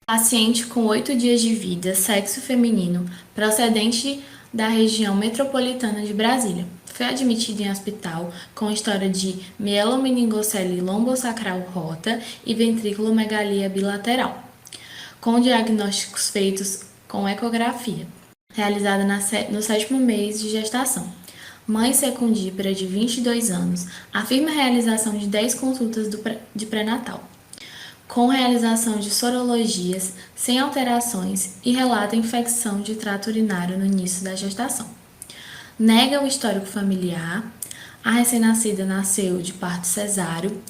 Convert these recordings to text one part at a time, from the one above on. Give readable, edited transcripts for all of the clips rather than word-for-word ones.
Paciente com 8 dias de vida, sexo feminino, procedente da região metropolitana de Brasília. Foi admitido em hospital com história de mielomeningocele lombosacral rota e ventrículomegalia bilateral, com diagnósticos feitos com ecografia, realizada no sétimo mês de gestação. Mãe secundípera de 22 anos, afirma a realização de 10 consultas de pré-natal, com realização de sorologias sem alterações e relata infecção de trato urinário no início da gestação. Nega o histórico familiar, a recém-nascida nasceu de parto cesáreo,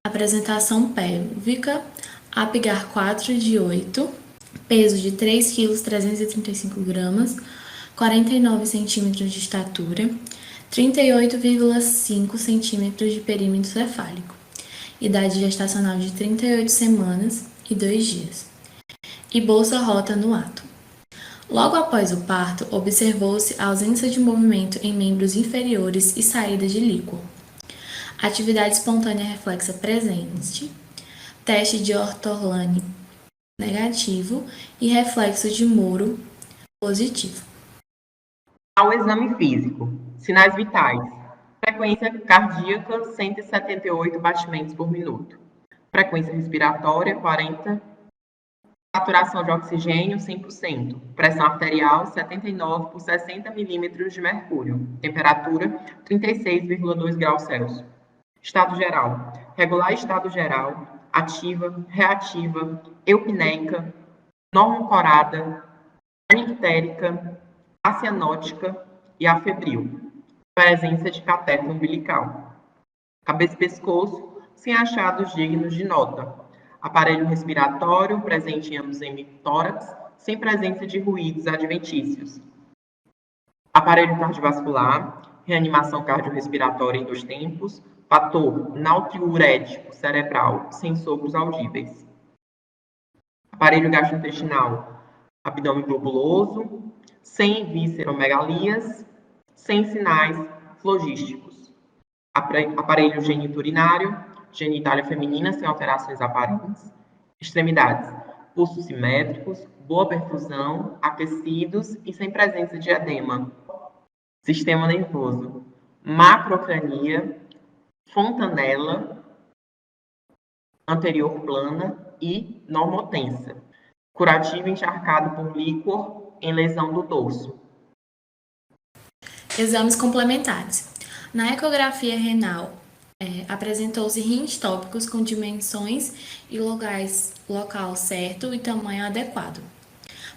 apresentação pélvica, Apgar 4 de 8, peso de 3 kg 335 gramas, 49 centímetros de estatura, 38,5 centímetros de perímetro cefálico. Idade gestacional de 38 semanas e 2 dias. E bolsa rota no ato. Logo após o parto, observou-se ausência de movimento em membros inferiores e saída de líquor. Atividade espontânea reflexa presente, teste de Ortolani negativo e reflexo de Moro positivo. Ao exame físico, sinais vitais. Frequência cardíaca, 178 batimentos por minuto. Frequência respiratória, 40. Saturação de oxigênio, 100%. Pressão arterial, 79 por 60 milímetros de mercúrio. Temperatura, 36,2 graus Celsius. Estado geral. Regular estado geral, ativa, reativa, eupneica, normocorada, anictérica, acianótica e afebril. Presença de cateter umbilical. Cabeça e pescoço sem achados dignos de nota. Aparelho respiratório presente em ambos hemitórax, sem presença de ruídos adventícios. Aparelho cardiovascular, reanimação cardiorrespiratória em 2 tempos, fator natriurético cerebral sem sopros audíveis. Aparelho gastrointestinal, abdômen globuloso, sem visceromegalias, sem sinais flogísticos. Aparelho geniturinário, genitália feminina sem alterações aparentes. Extremidades, pulsos simétricos, boa perfusão, aquecidos e sem presença de edema. Sistema nervoso, macrocrania, fontanela, anterior plana e normotensa. Curativo encharcado por líquor em lesão do dorso. Exames complementares. Na ecografia renal, apresentou-se rins tópicos com dimensões e local certo e tamanho adequado.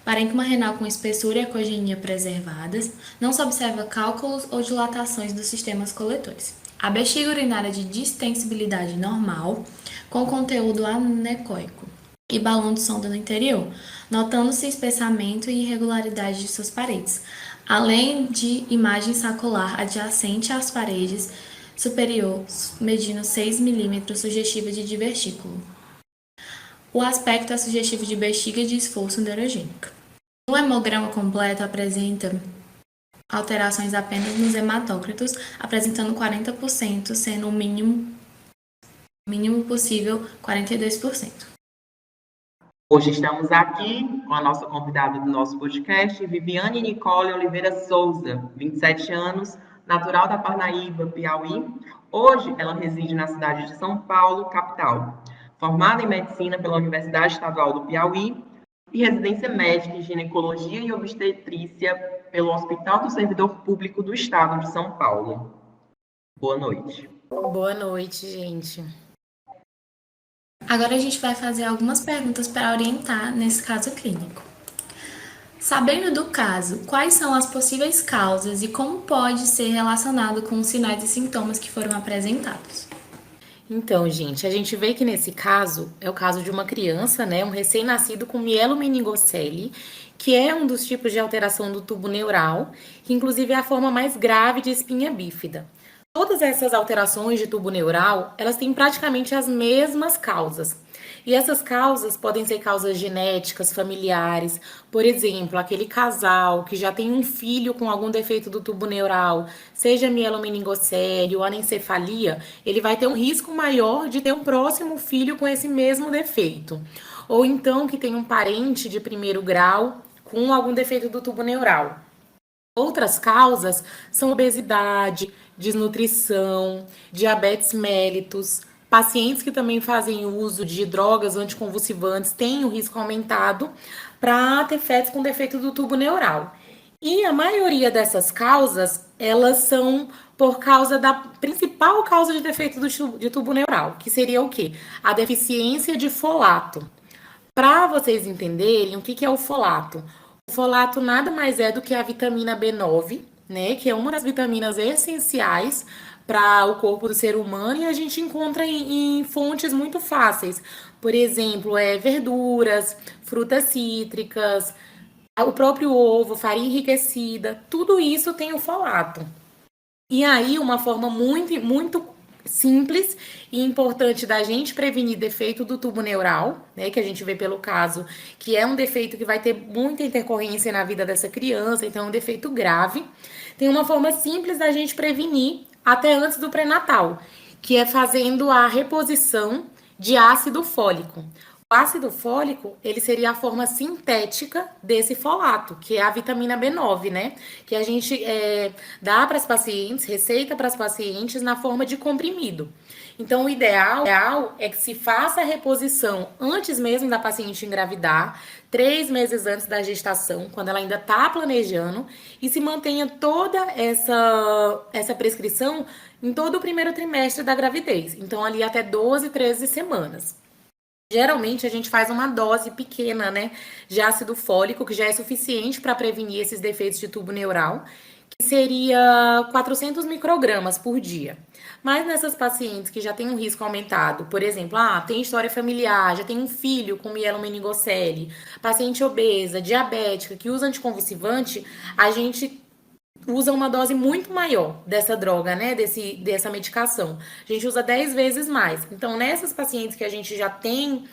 Parênquima renal com espessura e ecogenia preservadas, não se observa cálculos ou dilatações dos sistemas coletores. A bexiga urinária de distensibilidade normal, com conteúdo anecoico e balão de sonda no interior, notando-se espessamento e irregularidade de suas paredes, além de imagem sacular adjacente às paredes superior, medindo 6 mm, sugestiva de divertículo. O aspecto é sugestivo de bexiga de esforço neurogênico. No hemograma completo apresenta alterações apenas nos hematócritos, apresentando 40%, sendo o mínimo possível 42%. Hoje estamos aqui com a nossa convidada do nosso podcast, Viviane Nicole Oliveira Souza, 27 anos, natural da Parnaíba, Piauí. Hoje ela reside na cidade de São Paulo, capital. Formada em medicina pela Universidade Estadual do Piauí e residência médica em ginecologia e obstetrícia pelo Hospital do Servidor Público do Estado de São Paulo. Boa noite. Boa noite, gente. Agora a gente vai fazer algumas perguntas para orientar nesse caso clínico. Sabendo do caso, quais são as possíveis causas e como pode ser relacionado com os sinais e sintomas que foram apresentados? Então, gente, a gente vê que nesse caso, é o caso de uma criança, né, um recém-nascido com mielomeningocele, que é um dos tipos de alteração do tubo neural, que inclusive é a forma mais grave de espinha bífida. Todas essas alterações de tubo neural, elas têm praticamente as mesmas causas. E essas causas podem ser causas genéticas, familiares. Por exemplo, aquele casal que já tem um filho com algum defeito do tubo neural, seja mielomeningocele ou anencefalia, ele vai ter um risco maior de ter um próximo filho com esse mesmo defeito. ou então que tem um parente de primeiro grau com algum defeito do tubo neural. Outras causas são obesidade, desnutrição, diabetes mellitus, pacientes que também fazem uso de drogas anticonvulsivantes têm o risco aumentado para ter fetos com defeito do tubo neural. E a maioria dessas causas, elas são por causa da principal causa de defeito de tubo neural, que seria o quê? A deficiência de folato. Para vocês entenderem o que é o folato. O folato nada mais é do que a vitamina B9, né? Que é uma das vitaminas essenciais para o corpo do ser humano e a gente encontra em fontes muito fáceis. Por exemplo, verduras, frutas cítricas, o próprio ovo, farinha enriquecida, tudo isso tem o folato. E aí, uma forma muito simples e importante da gente prevenir defeito do tubo neural, né, que a gente vê pelo caso, que é um defeito que vai ter muita intercorrência na vida dessa criança, então é um defeito grave. Tem uma forma simples da gente prevenir até antes do pré-natal, que é fazendo a reposição de ácido fólico. O ácido fólico, ele seria a forma sintética desse folato, que é a vitamina B9, né? Que a gente dá para as pacientes, receita para as pacientes na forma de comprimido. Então, o ideal é que se faça a reposição antes mesmo da paciente engravidar, 3 meses antes da gestação, quando ela ainda está planejando, e se mantenha toda essa prescrição em todo o primeiro trimestre da gravidez. Então, ali até 12, 13 semanas. Geralmente a gente faz uma dose pequena, né, de ácido fólico, que já é suficiente para prevenir esses defeitos de tubo neural, que seria 400 microgramas por dia. Mas nessas pacientes que já têm um risco aumentado, por exemplo, tem história familiar, já tem um filho com mielomeningocele, paciente obesa, diabética, que usa anticonvulsivante, a gente usa uma dose muito maior dessa droga, né, dessa medicação. A gente usa 10 vezes mais. Então, nessas pacientes que a gente já tem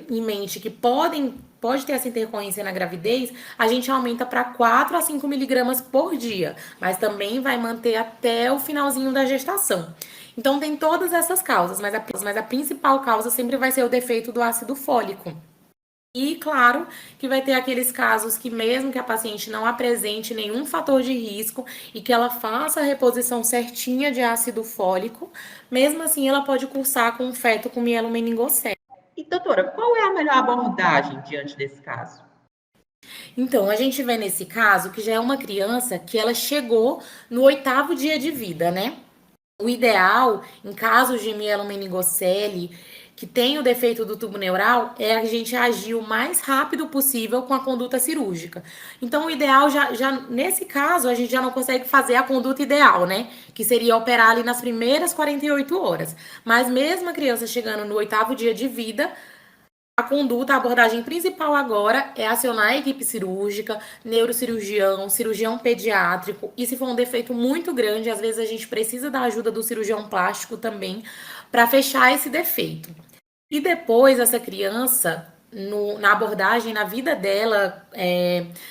em mente que pode ter essa intercorrência na gravidez, a gente aumenta para 4 a 5 miligramas por dia, mas também vai manter até o finalzinho da gestação. Então, tem todas essas causas, mas a principal causa sempre vai ser o defeito do ácido fólico. E claro que vai ter aqueles casos que mesmo que a paciente não apresente nenhum fator de risco e que ela faça a reposição certinha de ácido fólico, mesmo assim ela pode cursar com um feto com mielomeningocele. E doutora, qual é a melhor abordagem diante desse caso? Então, a gente vê nesse caso que já é uma criança que ela chegou no 8º dia de vida, né? O ideal, em casos de mielomeningocele, que tem o defeito do tubo neural, é a gente agir o mais rápido possível com a conduta cirúrgica. Então, o ideal, já nesse caso, a gente já não consegue fazer a conduta ideal, né? Que seria operar ali nas primeiras 48 horas. Mas mesmo a criança chegando no 8º dia de vida, a abordagem principal agora é acionar a equipe cirúrgica, neurocirurgião, cirurgião pediátrico, e se for um defeito muito grande, às vezes a gente precisa da ajuda do cirurgião plástico também para fechar esse defeito. E depois essa criança, na abordagem, na vida dela,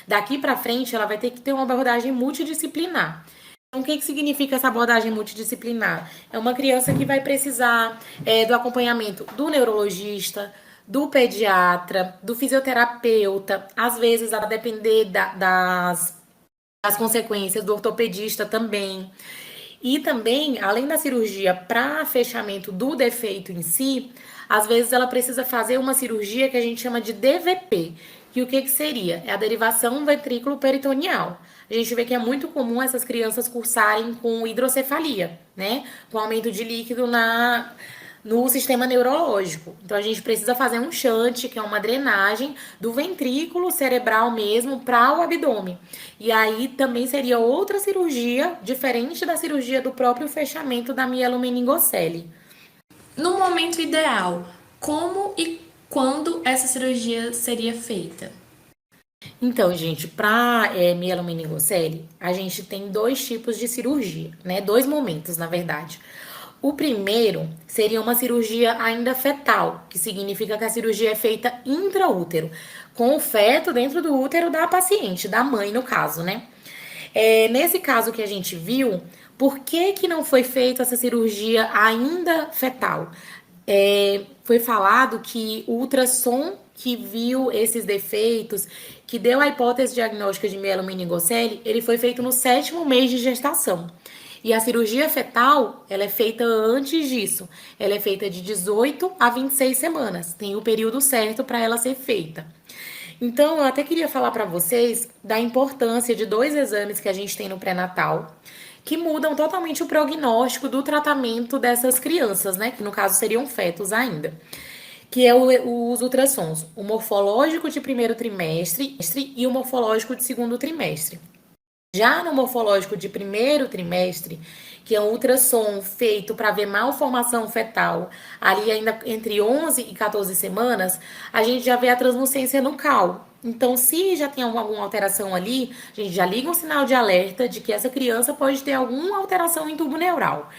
daqui para frente, ela vai ter que ter uma abordagem multidisciplinar. Então, o que significa essa abordagem multidisciplinar? É uma criança que vai precisar do acompanhamento do neurologista, do pediatra, do fisioterapeuta, às vezes a depender das consequências do ortopedista também. E também, além da cirurgia para fechamento do defeito em si, às vezes ela precisa fazer uma cirurgia que a gente chama de DVP. E o que seria? É a derivação ventrículo-peritoneal. A gente vê que é muito comum essas crianças cursarem com hidrocefalia, né? Com aumento de líquido no sistema neurológico. Então, a gente precisa fazer um shunt, que é uma drenagem do ventrículo cerebral mesmo para o abdômen. E aí também seria outra cirurgia, diferente da cirurgia do próprio fechamento da mielomeningocele. No momento ideal, como e quando essa cirurgia seria feita? Então, gente, para mielomeningocele, a gente tem 2 tipos de cirurgia, né? 2 momentos, na verdade. O primeiro seria uma cirurgia ainda fetal, que significa que a cirurgia é feita intraútero, com o feto dentro do útero da paciente, da mãe no caso, né? Nesse caso que a gente viu, por que não foi feita essa cirurgia ainda fetal? foi falado que o ultrassom que viu esses defeitos, que deu a hipótese diagnóstica de mielomeningocele, ele foi feito no 7º mês de gestação. E a cirurgia fetal, ela é feita antes disso. Ela é feita de 18 a 26 semanas. Tem o período certo para ela ser feita. Então, eu até queria falar para vocês da importância de 2 exames que a gente tem no pré-natal, que mudam totalmente o prognóstico do tratamento dessas crianças, né? Que no caso seriam fetos ainda. Que é os ultrassons, o morfológico de primeiro trimestre e o morfológico de segundo trimestre. Já no morfológico de primeiro trimestre, que é um ultrassom feito para ver malformação fetal, ali ainda entre 11 e 14 semanas, a gente já vê a translucência nucal. Então, se já tem alguma alteração ali, a gente já liga um sinal de alerta de que essa criança pode ter alguma alteração em tubo neural.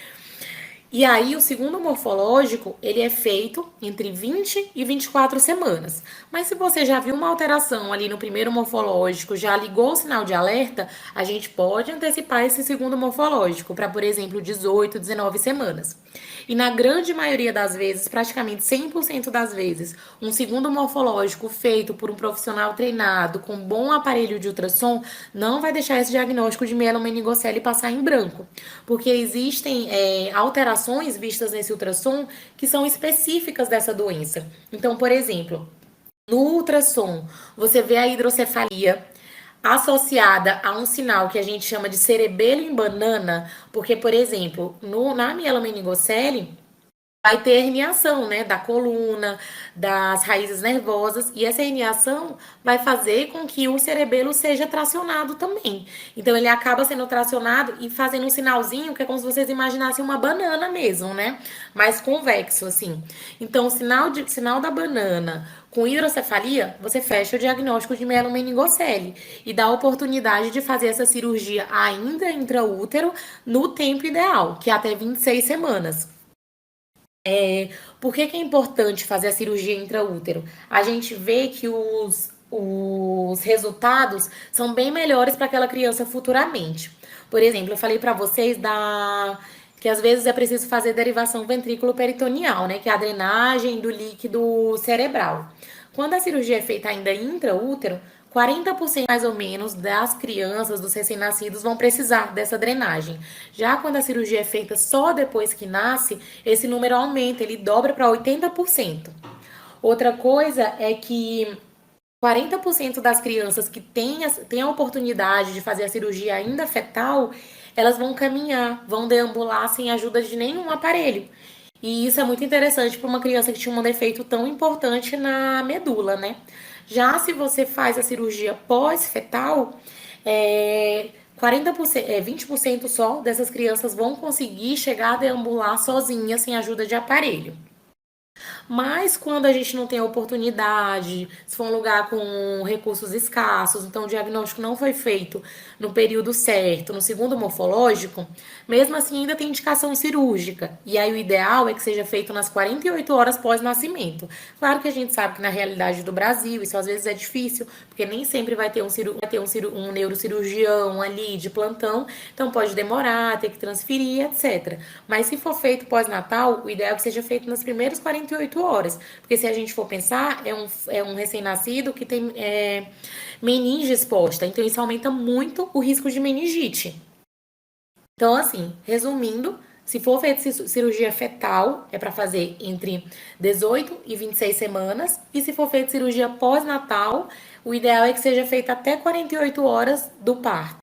E aí, o segundo morfológico, ele é feito entre 20 e 24 semanas. Mas se você já viu uma alteração ali no primeiro morfológico, já ligou o sinal de alerta, a gente pode antecipar esse segundo morfológico para, por exemplo, 18, 19 semanas. E na grande maioria das vezes, praticamente 100% das vezes, um segundo morfológico feito por um profissional treinado com bom aparelho de ultrassom não vai deixar esse diagnóstico de mielomeningocele passar em branco, porque existem alterações vistas nesse ultrassom que são específicas dessa doença. Então, por exemplo, no ultrassom, você vê a hidrocefalia associada a um sinal que a gente chama de cerebelo em banana, porque, por exemplo, na mielomeningocele, vai ter herniação, né, da coluna, das raízes nervosas, e essa herniação vai fazer com que o cerebelo seja tracionado também. Então, ele acaba sendo tracionado e fazendo um sinalzinho que é como se vocês imaginassem uma banana mesmo, né, mais convexo, assim. Então, o sinal da banana com hidrocefalia, você fecha o diagnóstico de mielomeningocele e dá a oportunidade de fazer essa cirurgia ainda intraútero no tempo ideal, que é até 26 semanas. Por que é importante fazer a cirurgia intraútero? A gente vê que os resultados são bem melhores para aquela criança futuramente. Por exemplo, eu falei para vocês que às vezes é preciso fazer derivação ventrículo-peritoneal, né? Que é a drenagem do líquido cerebral. Quando a cirurgia é feita ainda intraútero, 40% mais ou menos das crianças, dos recém-nascidos, vão precisar dessa drenagem. Já quando a cirurgia é feita só depois que nasce, esse número aumenta, ele dobra para 80%. Outra coisa é que 40% das crianças que têm a oportunidade de fazer a cirurgia ainda fetal, elas vão caminhar, vão deambular sem ajuda de nenhum aparelho. E isso é muito interessante para uma criança que tinha um defeito tão importante na medula, né? Já se você faz a cirurgia pós-fetal, 20% só dessas crianças vão conseguir chegar a deambular sozinhas, sem ajuda de aparelho. Mas quando a gente não tem a oportunidade, se for um lugar com recursos escassos, então o diagnóstico não foi feito no período certo, no segundo morfológico, mesmo assim ainda tem indicação cirúrgica. E aí o ideal é que seja feito nas 48 horas pós-nascimento. Claro que a gente sabe que na realidade do Brasil isso às vezes é difícil, porque nem sempre vai ter um neurocirurgião ali de plantão, então pode demorar, ter que transferir, etc. Mas se for feito pós-natal, o ideal é que seja feito nas primeiras 48 horas. Porque se a gente for pensar, é um recém-nascido que tem meninge exposta. Então, isso aumenta muito o risco de meningite. Então, assim, resumindo, se for feita cirurgia fetal, é para fazer entre 18 e 26 semanas. E se for feita cirurgia pós-natal, o ideal é que seja feita até 48 horas do parto.